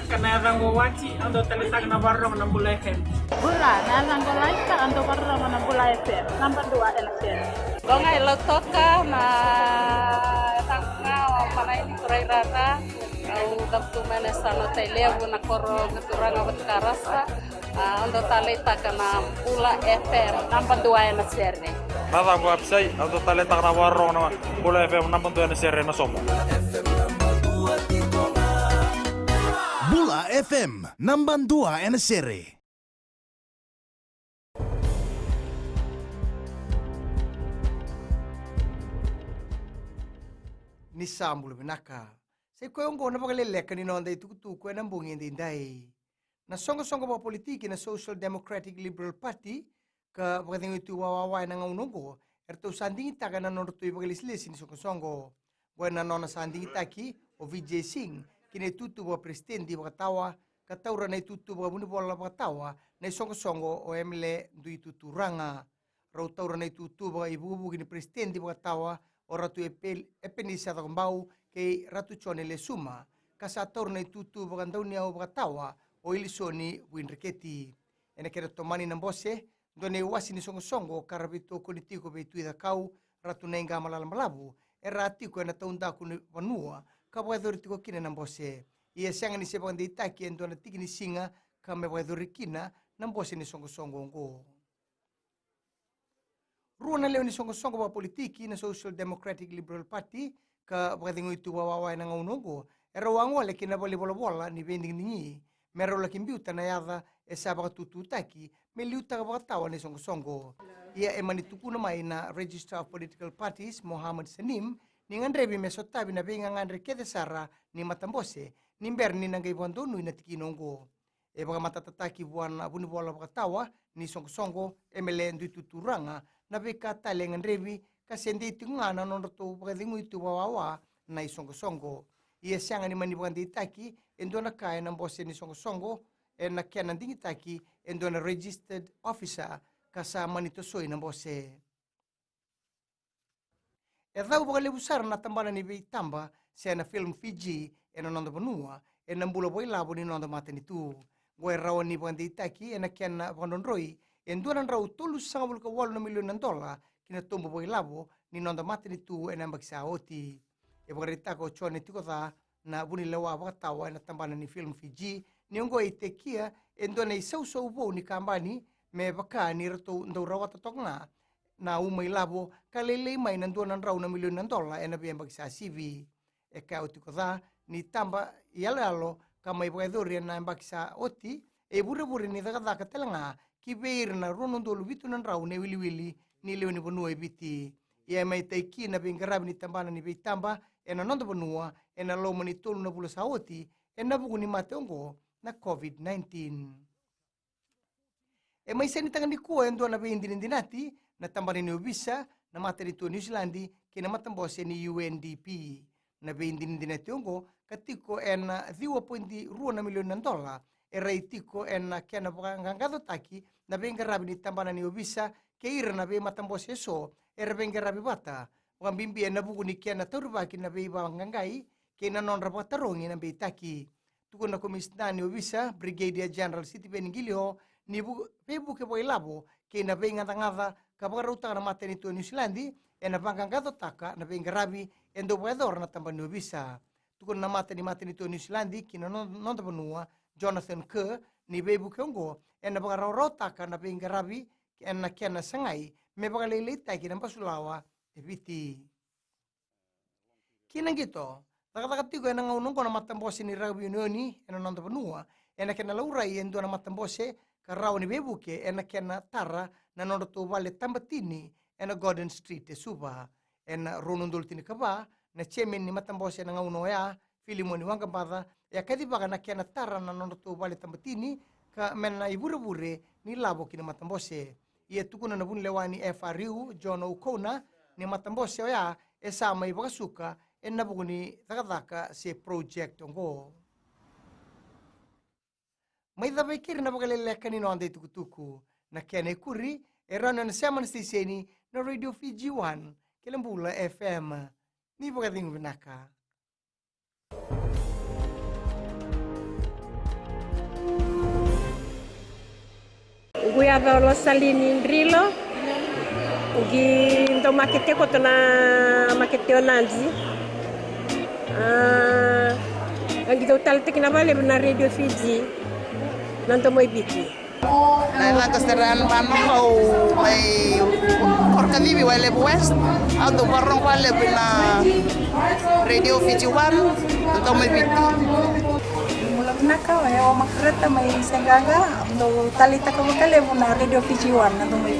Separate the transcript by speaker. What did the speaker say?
Speaker 1: kanayadang wawachi ando talitag na warong ng Bulacan.
Speaker 2: Bula, Nazangolaika ando barrama na Bulacan. Number 2 election. Donga ilotoka na tanga malay ni Rairara. Au daptu manesano tailevu na koro geturanga watkarasa. Ando talitag na Bula FM. Number 2 election.
Speaker 3: Nada ko apsay ando talitag na warong na Bula FM number 2 election na somo.
Speaker 4: Bula FM, number 2 en serie.
Speaker 5: Ni sambul binaka. Sai ko yung na Vakaleleka ni nonday tukutu ko nang bungin din dai. Na songo-songo pa politiki na Social Democratic Liberal Party ka pagdating ito wawaway na ngaunongo erto sanding ita ka na norto ibagalislis ni songo-songo. Buwan na nona sanding ita ki o Vijay Singh kini tutu ba presidente bakatawa kataura na tutu ba muni bola bakatawa na songo-songo o emle dui tutu ranga rau taura na tutu ba ibu-ibu kini presidente bakatawa o ratu epenisa ta kambau kay ratu chone le suma kasa taura na tutu ba kandaunia o bakatawa o ilisoni winriketi ene kera tomani na bose done wasi ni songo-songo karabito politiko betu ida kau ratu na inga malalamalabu erati ko na taunda kuni vanua kabuadori tiko kina na bose ia sianga ni sebang di taki endo na tiki ni singa kame buadori kina na bose ni songo-songo ngo ruana leo ni songo-songo ba politiki na Social Democratic Liberal Party ka buadingo itu wawaway na ngaunongo wango le kina boli bola ni vending ni mero la kimbiuta na yada e sabaka tutu taki me liuta ka tawa ni songo-songo ia emani tukuna mai na Register of Political Parties Mohammed Sanim ni ngandrebi mesotabi na benga ngandre kede sara ni matambose ni berni na ngai bondonu na tikinongo e baga matatataki buana buni bola bakatawa ni songo-songo emele ndu tuturanga na beka tale ngandrebi kasende tingana nondo baga dingu itu wawa na songo-songo ia sianga ni mani bandi taki endona kaya na bose ni songo-songo e na kena dingi taki endona registered officer kasa manito soi na bose e dau bakale busar na tambana ni beitamba se na film Fiji e na nonda banua e na mbula boi labo ni nonda mata ni tu goe rawa ni bandi taki e na kiana bandonroi e nduana rau tolu sanga bulka $1 million kina tombo boi labo ni nonda mata ni tu e na mbakisa oti e bakare tako chone tiko ta na buni lewa bakatawa e na tambana ni film Fiji ni ongo e te kia e nduana i sau bo ni kambani me baka ni rato ndau rawa tatonga na umay labo kalele may nanduan raw na $1 million e na biyang bagsa CV e ka oti ko da ni tamba yalalo kamay bagdori na bagsa oti e bure ni daga telanga kibeir na ronon dolu bitu nan raw ne wili ni leoni bonua e biti e may taiki na bingarabi ni tambana ni bitamba e na nondo bonua e na lo mani tolu na bula sa oti e na bugu ni mateongo na COVID-19 e may senitangan ni kuwa endo na bindinati na tambari ni ubisa na materito New Zealandi kina matambose ni UNDP na bindinati ongo katiko en $2.2 million e raitiko en kena ngangado taki na bengarabi ni tambana ni ubisa ke ira na be matambose so e bengarabi bata wan bimbi na bugu ni kena turbaki na be ngangai kina non rabatarongi na be taki tuko na komisna ni ubisa Brigadier General City Benigilio ni buke boy labo ke na be ngada kabaruta na maternito New Zealandi e na bangangado taka na bengarabi endo boedor na tambani ubisa tukon na maternito New Zealandi kina non tabanua Jonathan Kerr ni be buke ongo e na bangararo taka na bengarabi e na kena sangai me bagalele taki na pasulawa e biti kina gito takatiko e na ngaunong ko na matambose ni rugby unioni e na non tabanua e na kena laurai endo na matambose karau ni bebuke e na kena tara na nondo to vale tambatini e na Gordon Street e suba e na ronondol tini kaba na chemen ni matambose na ngauno ya filimoni wanga bada e kadi baga na kena tara na nondo to vale tambatini ka men na ibure ni labo kina matambose ia tukuna na bun lewani FRU John O'Connor ni matambose ya e sama ibaga suka e na buguni takataka se project ongo may dabay na Vakaleleka ni noonday tukutuku na kene kuri e rana na saman stiseni na Radio Fiji 1 Kilambula FM ni bagading vinaka
Speaker 6: guiava lo salini ndrilo ugi ndo makete ko tona makete onanzi angi do tal tekina vale na radio Fiji nanto moi biki
Speaker 7: na lancasteran banong kau may orka vivi wale west auto barong wale na radio Fiji 1 nanto may biki
Speaker 8: Naka, o makreta may sengaga, no talita ka makale mo na radio Fiji 1 na may